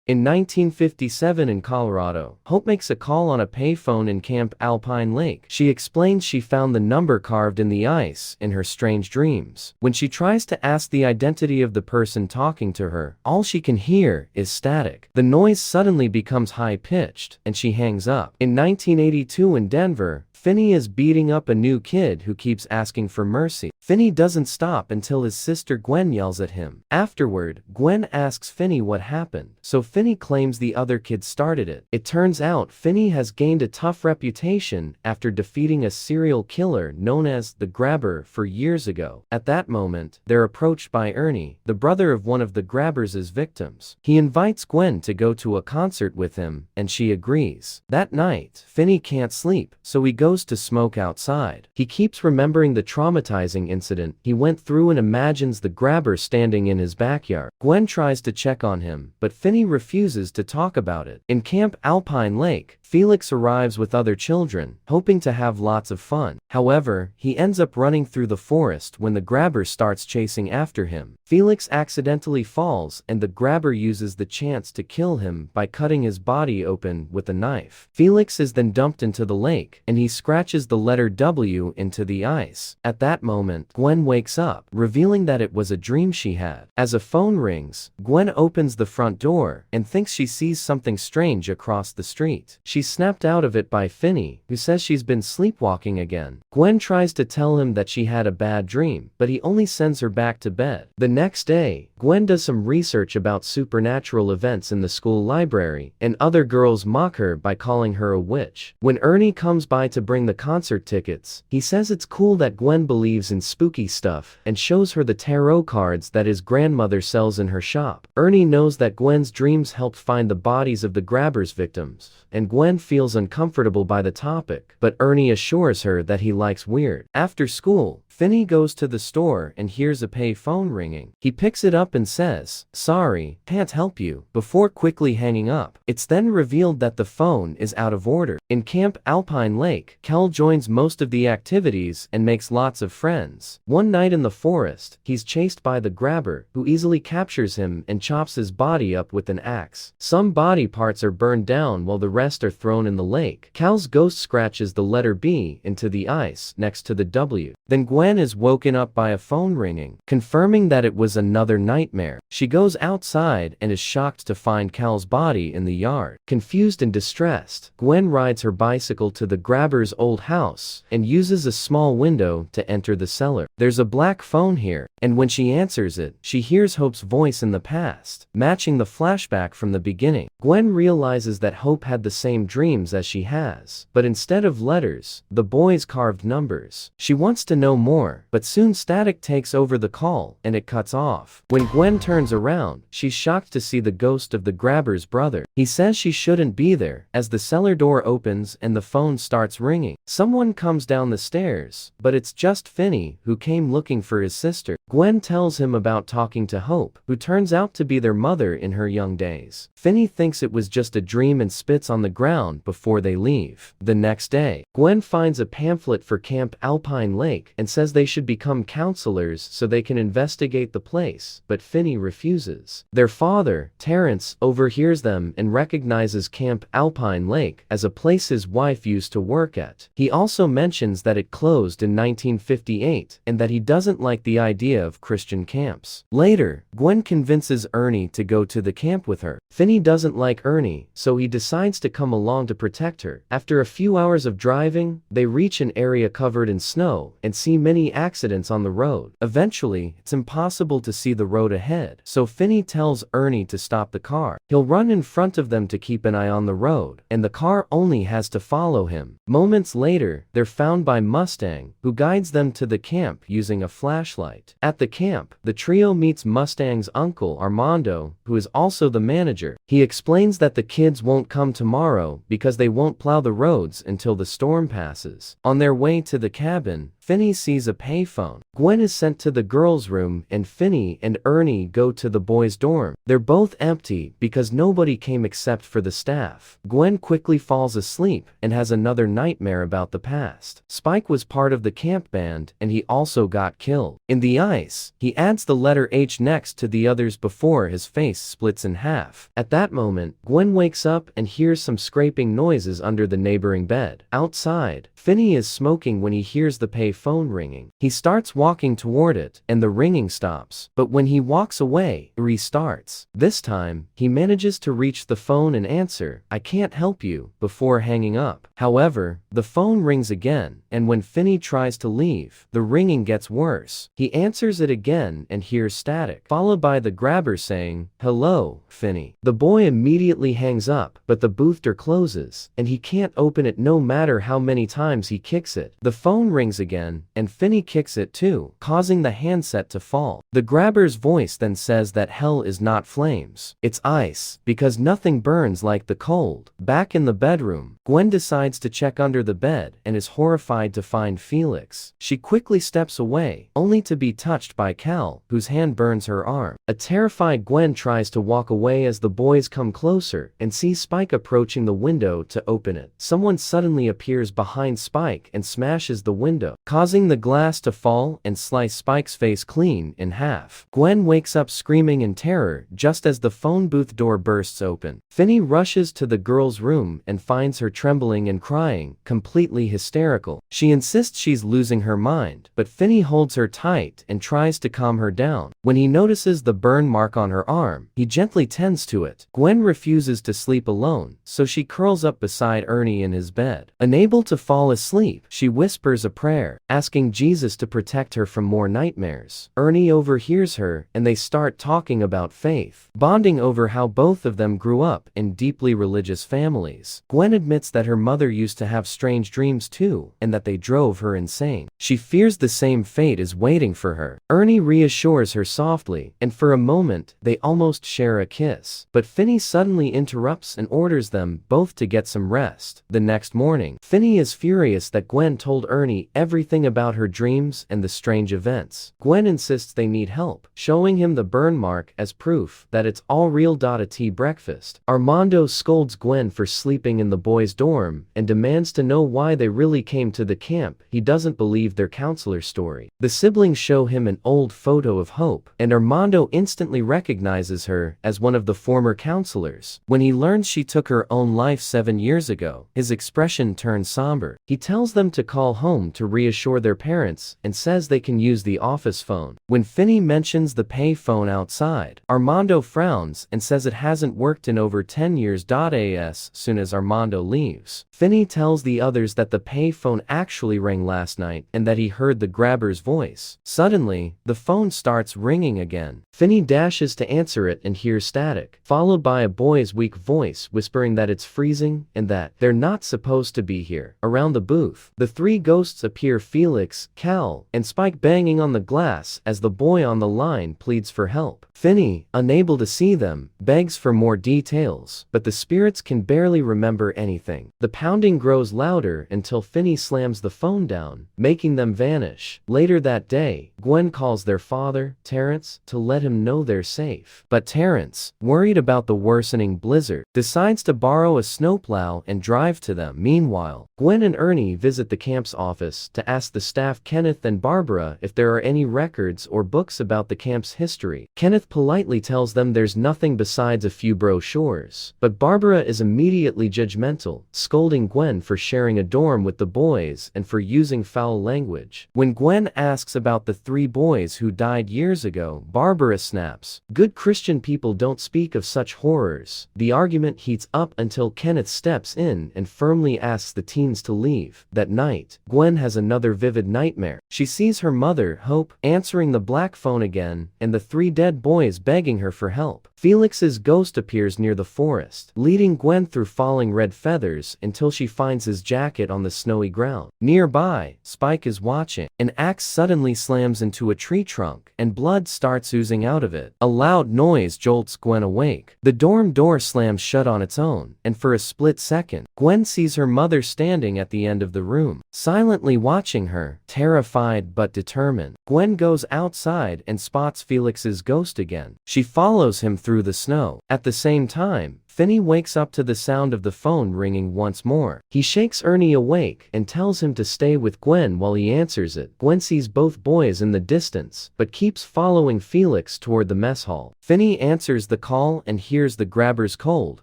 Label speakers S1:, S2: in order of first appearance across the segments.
S1: In 1957 in Colorado, Hope makes a call on a payphone in Camp Alpine Lake. She explains she found the number carved in the ice in her strange dreams. When she tries to ask the identity of the person talking to her, all she can hear is static. The noise suddenly becomes high-pitched, and she hangs up. In 1982 in Denver, Finney is beating up a new kid who keeps asking for mercy. Finney doesn't stop until his sister Gwen yells at him. Afterward, Gwen asks Finney what happened, so Finney claims the other kid started it. It turns out Finney has gained a tough reputation after defeating a serial killer known as the Grabber years ago. At that moment, they're approached by Ernie, the brother of one of the Grabbers' victims. He invites Gwen to go to a concert with him, and she agrees. That night, Finney can't sleep, so he goes to smoke outside. He keeps remembering the traumatizing incident he went through and imagines the Grabber standing in his backyard. Gwen tries to check on him, but Finney refuses to talk about it. In Camp Alpine Lake, Felix arrives with other children, hoping to have lots of fun. However, he ends up running through the forest when the Grabber starts chasing after him. Felix accidentally falls, and the Grabber uses the chance to kill him by cutting his body open with a knife. Felix is then dumped into the lake, and he scratches the letter W into the ice. At that moment, Gwen wakes up, revealing that it was a dream she had. As a phone rings, Gwen opens the front door and thinks she sees something strange across the street. She's snapped out of it by Finney, who says she's been sleepwalking again. Gwen tries to tell him that she had a bad dream, but he only sends her back to bed. The next day, Gwen does some research about supernatural events in the school library, and other girls mock her by calling her a witch. When Ernie comes by to bring the concert tickets, he says it's cool that Gwen believes in spooky stuff and shows her the tarot cards that his grandmother sells in her shop. Ernie knows that Gwen's dreams helped find the bodies of the Grabber's victims, and Gwen feels uncomfortable by the topic, but Ernie assures her that he likes weird. After school, Finney goes to the store and hears a pay phone ringing. He picks it up and says, "Sorry, can't help you," before quickly hanging up. It's then revealed that the phone is out of order. In Camp Alpine Lake, Kel joins most of the activities and makes lots of friends. One night in the forest, he's chased by the Grabber, who easily captures him and chops his body up with an axe. Some body parts are burned down while the rest are thrown in the lake. Cal's ghost scratches the letter B into the ice next to the W. Then Gwen is woken up by a phone ringing, confirming that it was another nightmare. She goes outside and is shocked to find Cal's body in the yard. Confused and distressed, Gwen rides her bicycle to the Grabber's old house and uses a small window to enter the cellar. There's a black phone here, and when she answers it, she hears Hope's voice in the past, matching the flashback from the beginning. Gwen realizes that Hope had the same dreams as she has, but instead of letters, the boys carved numbers. She wants to know more, but soon static takes over the call, and it cuts off. When Gwen turns around, she's shocked to see the ghost of the Grabber's brother. He says she shouldn't be there, as the cellar door opens and the phone starts ringing. Someone comes down the stairs, but it's just Finney, who came looking for his sister. Gwen tells him about talking to Hope, who turns out to be their mother in her young days. Finney thinks it was just a dream and spits on the ground before they leave. The next day, Gwen finds a pamphlet for Camp Alpine Lake and says they should become counselors so they can investigate the place, but Finney refuses. Their father, Terrence, overhears them and recognizes Camp Alpine Lake as a place his wife used to work at. He also mentions that it closed in 1958 and that he doesn't like the idea of Christian camps. Later, Gwen convinces Ernie to go to the camp with her. Finney doesn't like Ernie, so he decides to come along to protect her. After a few hours of driving, they reach an area covered in snow and see many accidents on the road. Eventually, it's impossible to see the road ahead, so Finney tells Ernie to stop the car. He'll run in front of them to keep an eye on the road, and the car only has to follow him. Moments later, they're found by Mustang, who guides them to the camp using a flashlight. At the camp, the trio meets Mustang's uncle Armando, who is also the manager. He explains that the kids won't come tomorrow because they won't plow the roads until the storm passes. On their way to the cabin, Finney sees a payphone. Gwen is sent to the girls' room and Finney and Ernie go to the boys' dorm. They're both empty because nobody came except for the staff. Gwen quickly falls asleep and has another nightmare about the past. Spike was part of the camp band and he also got killed. In the ice, he adds the letter H next to the others before his face splits in half. At that moment, Gwen wakes up and hears some scraping noises under the neighboring bed. Outside, Finney is smoking when he hears the pay phone ringing. He starts walking toward it and the ringing stops, but when he walks away, it restarts. This time, he manages to reach the phone and answer, "I can't help you," before hanging up. However, the phone rings again, and when Finney tries to leave, the ringing gets worse. He answers it again and hears static, followed by the grabber saying, "Hello, Finney." The boy immediately hangs up, but the booth door closes, and he can't open it no matter how many times he kicks it. The phone rings again, and Finney kicks it too, causing the handset to fall. The grabber's voice then says that hell is not flames, it's ice, because nothing burns like the cold. Back in the bedroom, Gwen decides to check under the bed and is horrified to find Felix. She quickly steps away, only to be touched by Cal, whose hand burns her arm. A terrified Gwen tries to walk away as the boys come closer and see Spike approaching the window to open it. Someone suddenly appears behind Spike and smashes the window, causing the glass to fall and slice Spike's face clean in half. Gwen wakes up screaming in terror just as the phone booth door bursts open. Finney rushes to the girl's room and finds her trembling and crying, completely hysterical. She insists she's losing her mind, but Finney holds her tight and tries to calm her down. When he notices the burn mark on her arm, he gently tends to it. Gwen refuses to sleep alone, so she curls up beside Ernie in his bed. Unable to fall asleep, she whispers a prayer, asking Jesus to protect her from more nightmares. Ernie overhears her, and they start talking about faith, bonding over how both of them grew up in deeply religious families. Gwen admits that her mother used to have strange dreams too, and that they drove her insane. She fears the same fate is waiting for her. Ernie reassures her softly, and for a moment, they almost share a kiss. But Finney suddenly interrupts and orders them both to get some rest. The next morning, Finney is furious that Gwen told Ernie everything about her dreams and the strange events. Gwen insists they need help, showing him the burn mark as proof that it's all real. A tea breakfast. Armando scolds Gwen for sleeping in the boys' dorm and demands to know why they really came to the camp. He doesn't believe their counselor's story. The siblings show him an old photo of Hope, and Armando instantly recognizes her as one of the former counselors. When he learns she took her own life 7 years ago, his expression turns somber. He tells them to call home to reassure their parents and says they can use the office phone. When Finney mentions the pay phone outside, Armando frowns and says it hasn't worked in over 10 years. As soon as Armando leaves, Finney tells the others that the pay phone actually rang last night and that he heard the grabber's voice. Suddenly, the phone starts ringing again. Finney dashes to answer it and hears static, followed by a boy's weak voice whispering that it's freezing and that they're not supposed to be here. Around the booth, the three ghosts appear: Felix, Cal, and Spike banging on the glass as the boy on the line pleads for help. Finney, unable to see them, begs for more details, but the spirits can barely remember anything. The pounding grows louder until Finney slams the phone down, making them vanish. Later that day, Gwen calls their father, Terrence, to let him know they're safe. But Terrence, worried about the worsening blizzard, decides to borrow a snowplow and drive to them. Meanwhile, Gwen and Ernie visit the camp's office to ask the staff Kenneth and Barbara if there are any records or books about the camp's history. Kenneth politely tells them there's nothing besides a few brochures, but Barbara is immediately judgmental, scolding Gwen for sharing a dorm with the boys and for using foul language. When Gwen asks about the 3 boys who died years ago, Barbara snaps, "Good Christian people don't speak of such horrors." The argument heats up until Kenneth steps in and firmly asks the teens to leave. That night, Gwen has another vivid nightmare. She sees her mother, Hope, answering the black phone again, and the 3 dead boys begging her for help. Felix's ghost appears near the forest, leading Gwen through falling red feathers until she finds his jacket on the snowy ground. Nearby, Spike is watching. An axe suddenly slams into a tree trunk, and blood starts oozing out of it. A loud noise jolts Gwen awake. The dorm door slams shut on its own, and for a split second, Gwen sees her mother standing at the end of the room, silently watching her, terrified but determined. Gwen goes outside and spots Felix's ghost again. She follows him through the snow. At the same time, Finney wakes up to the sound of the phone ringing once more. He shakes Ernie awake and tells him to stay with Gwen while he answers it. Gwen sees both boys in the distance, but keeps following Felix toward the mess hall. Finney answers the call and hears the grabber's cold,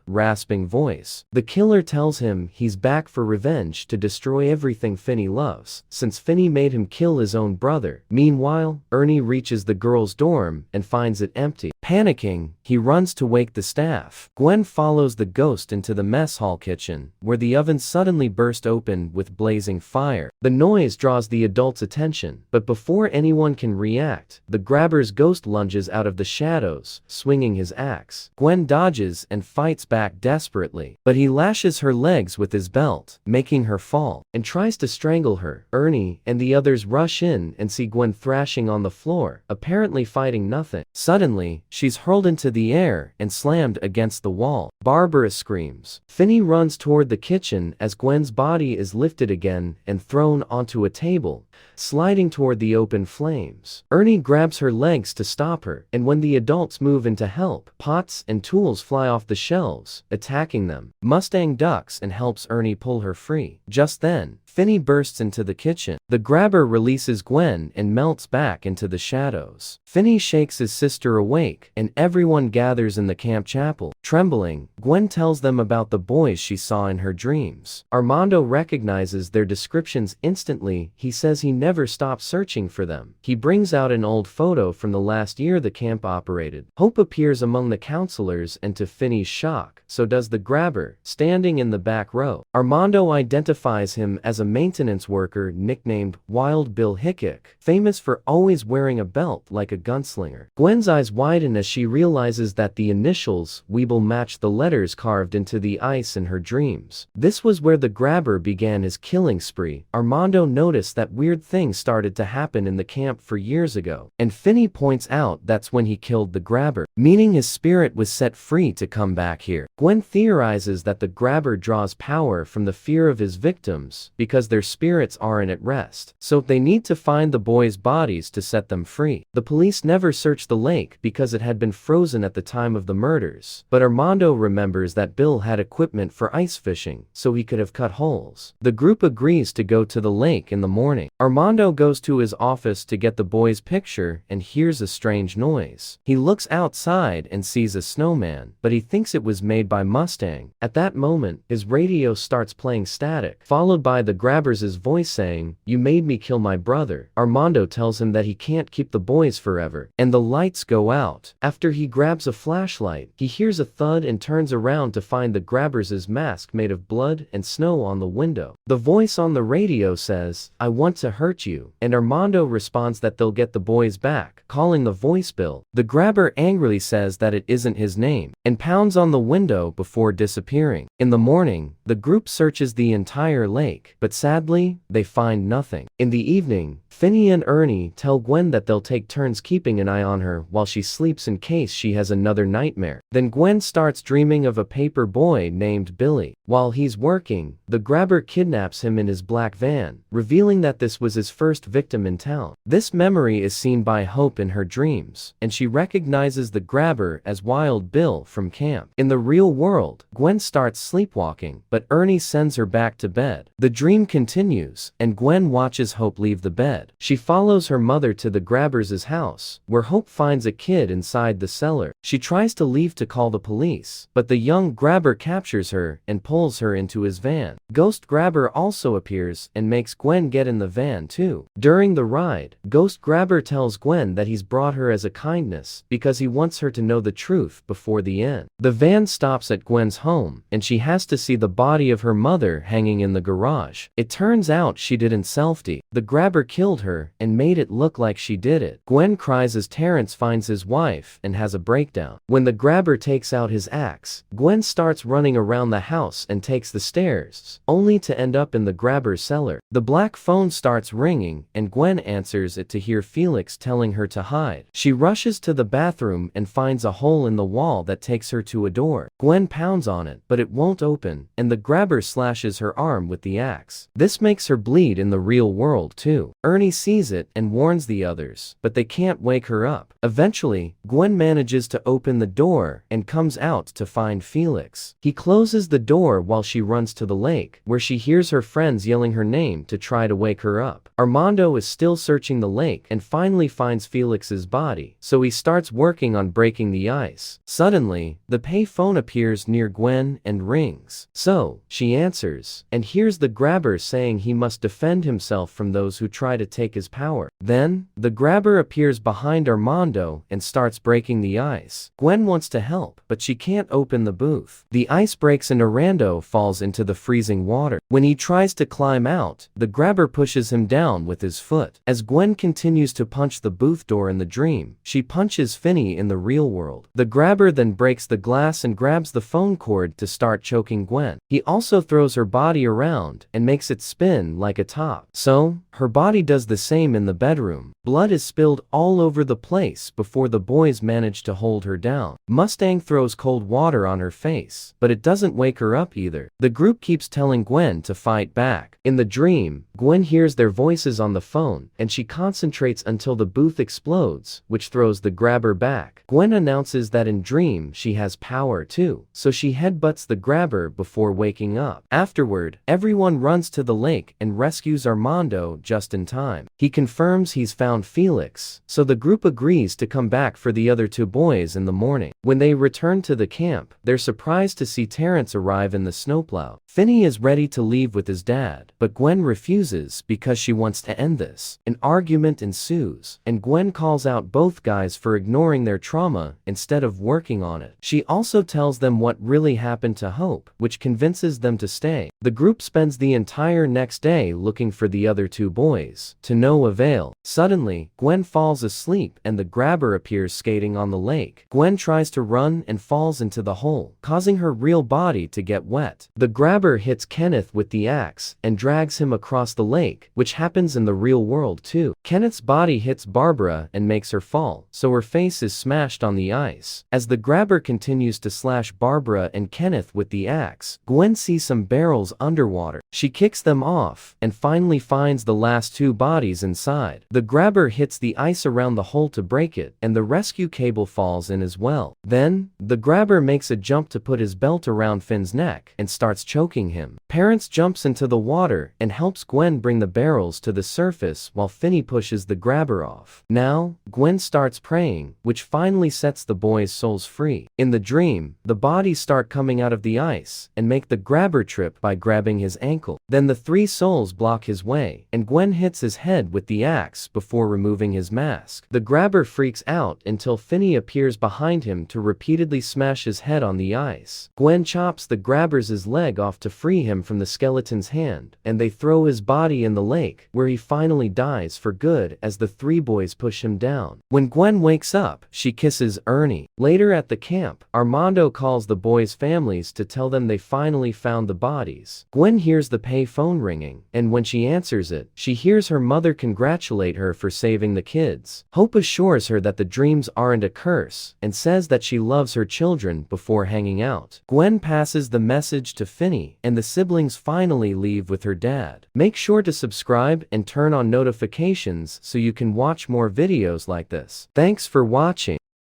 S1: rasping voice. The killer tells him he's back for revenge to destroy everything Finney loves, since Finney made him kill his own brother. Meanwhile, Ernie reaches the girls' dorm and finds it empty. Panicking, he runs to wake the staff. Gwen follows the ghost into the mess hall kitchen, where the oven suddenly burst open with blazing fire. The noise draws the adults' attention, but before anyone can react, the grabber's ghost lunges out of the shadows, swinging his axe. Gwen dodges and fights back desperately, but he lashes her legs with his belt, making her fall, and tries to strangle her. Ernie and the others rush in and see Gwen thrashing on the floor, apparently fighting nothing. Suddenly, she's hurled into the air and slammed against the wall. Barbara screams. Finney runs toward the kitchen as Gwen's body is lifted again and thrown onto a table, sliding toward the open flames. Ernie grabs her legs to stop her, and when the adults move in to help, pots and tools fly off the shelves, attacking them. Mustang ducks and helps Ernie pull her free. Just then, Finney bursts into the kitchen. The grabber releases Gwen and melts back into the shadows. Finney shakes his sister awake, and everyone gathers in the camp chapel. Trembling, Gwen tells them about the boys she saw in her dreams. Armando recognizes their descriptions instantly. He says he never stopped searching for them. He brings out an old photo from the last year the camp operated. Hope appears among the counselors, and to Finney's shock, so does the grabber, standing in the back row. Armando identifies him as a maintenance worker nicknamed Wild Bill Hickok, famous for always wearing a belt like a gunslinger. Gwen's eyes widen as she realizes that the initials Weeble match the letters carved into the ice in her dreams. This was where the grabber began his killing spree. Armando noticed that weird things started to happen in the camp for years ago, and Finney points out that's when he killed the grabber, meaning his spirit was set free to come back here. Gwen theorizes that the grabber draws power from the fear of his victims because their spirits aren't at rest, so they need to find the boys' bodies to set them free. The police never searched the lake because it had been frozen at the time of the murders, but Armando remembers that Bill had equipment for ice fishing, so he could have cut holes. The group agrees to go to the lake in the morning. Armando goes to his office to get the boys' picture and hears a strange noise. He looks outside and sees a snowman, but he thinks it was made by Mustang. At that moment, his radio starts playing static, followed by the grabber's voice saying, "You made me kill my brother." Armando tells him that he can't keep the boys forever, and the lights go out. After he grabs a flashlight, he hears a thud and turns around to find the grabber's mask made of blood and snow on the window. The voice on the radio says, "I want to hurt you," and Armando responds that they'll get the boys back, calling the voice Bill. The grabber angrily says that it isn't his name, and pounds on the window before disappearing. In the morning, the group searches the entire lake, but sadly, they find nothing. In the evening, Finney and Ernie tell Gwen that they'll take turns keeping an eye on her while she sleeps in case she has another nightmare. Then Gwen starts dreaming of a paper boy named Billy. While he's working, the grabber kidnaps him in his black van, revealing that this was his first victim in town. This memory is seen by Hope in her dreams, and she recognizes the grabber as Wild Bill from camp. In the real world, Gwen starts sleepwalking, but Ernie sends her back to bed. The dream continues, and Gwen watches Hope leave the bed. She follows her mother to the grabber's house, where Hope finds a kid inside the cellar. She tries to leave to call the police, but the young grabber captures her and pulls her into his van. Ghost Grabber also appears and makes Gwen get in the van too. During the ride, Ghost Grabber tells Gwen that he's brought her as a kindness because he wants her to know the truth before the end. The van stops at Gwen's home, and she has to see the body of her mother hanging in the garage. It turns out she didn't selfie. The grabber killed her and made it look like she did it. Gwen cries as Terrence finds his wife and has a breakdown. When the grabber takes out his axe, Gwen starts running around the house and takes the stairs, only to end up in the grabber's cellar. The black phone starts ringing and Gwen answers it to hear Felix telling her to hide. She rushes to the bathroom and finds a hole in the wall that takes her to a door. Gwen pounds on it, but it won't open, and the grabber slashes her arm with the axe. This makes her bleed in the real world too. Ernie sees it and warns the others, but they can't wake her up. Eventually, Gwen manages to open the door and comes out to find Felix. He closes the door while she runs to the lake, where she hears her friends yelling her name to try to wake her up. Armando is still searching the lake and finally finds Felix's body, so he starts working on breaking the ice. Suddenly, the pay phone appears near Gwen and rings. So, she answers, and hears the grabber saying he must defend himself from those who try to take his power. Then, the grabber appears behind Armando and starts breaking the ice. Gwen wants to help, but she can't open the booth. The ice breaks and Armando falls into the freezing water. When he tries to climb out, the grabber pushes him down with his foot. As Gwen continues to punch the booth door in the dream, she punches Finney in the real world. The grabber then breaks the glass and grabs the phone cord to start choking Gwen. He also throws her body around and makes it spin like a top. So, her body does the same in the bedroom. Blood is spilled all over the place before the boys manage to hold her down. Mustang throws cold water on her face, but it doesn't wake her up either. The group keeps telling Gwen to fight back. In the dream, Gwen hears their voices on the phone, and she concentrates until the booth explodes, which throws the grabber back. Gwen announces that in dream she has power too, so she headbutts the grabber before waking up. Afterward, everyone runs to the lake and rescues Armando just in time. He confirms he's found Felix, so the group agrees to come back for the other two boys in the morning. When they return to the camp, they're surprised to see Terrence arrive in the snowplow. Finney is ready to leave with his dad, but Gwen refuses because she wants to end this. An argument ensues, and Gwen calls out both guys for ignoring their trauma instead of working on it. She also tells them what really happened to Hope, which convinces them to stay. The group spends the entire next day looking for the other two boys, to no avail. Suddenly, Gwen falls asleep and the grabber appears skating on the lake. Gwen tries to run and falls into the hole, causing her real body to get wet. The grabber hits Kenneth with the axe and drags him across the lake, which happens in the real world too. Kenneth's body hits Barbara and makes her fall, so her face is smashed on the ice. As the grabber continues to slash Barbara and Kenneth with the axe, Gwen sees some barrels underwater. She kicks them off and finally finds the last two bodies inside. The grabber hits the ice around the hole to break it, and the rescue cable falls in as well. Then, the grabber makes a jump to put his belt around Finn's neck and starts choking him. Terrence jumps into the water and helps Gwen bring the barrels to the surface while Finney pushes the grabber off. Now, Gwen starts praying, which finally sets the boys' souls free. In the dream, the bodies start coming out of the ice and make the grabber trip by grabbing his ankle. Then the three souls block his way, and Gwen hits his head with the axe before removing his mask. The grabber freaks out until Finney appears behind him to repeatedly smash his head on the ice. Gwen chops the grabber's leg off to free him from the skeleton's hand, and they throw his body in the lake, where he finally dies for good as the three boys push him down. When Gwen wakes up, she kisses Ernie. Later at the camp, Armando calls the boys' families to tell them they finally found the bodies. Gwen hears the pay phone ringing, and when she answers it, she hears her mother congratulate her for saving the kids. Hope assures her that the dreams aren't a curse, and says that she loves her children before hanging out. Gwen passes the message to Finney, and the siblings finally leave with her dad. Make sure to subscribe and turn on notifications so you can watch more videos like this. Thanks for watching.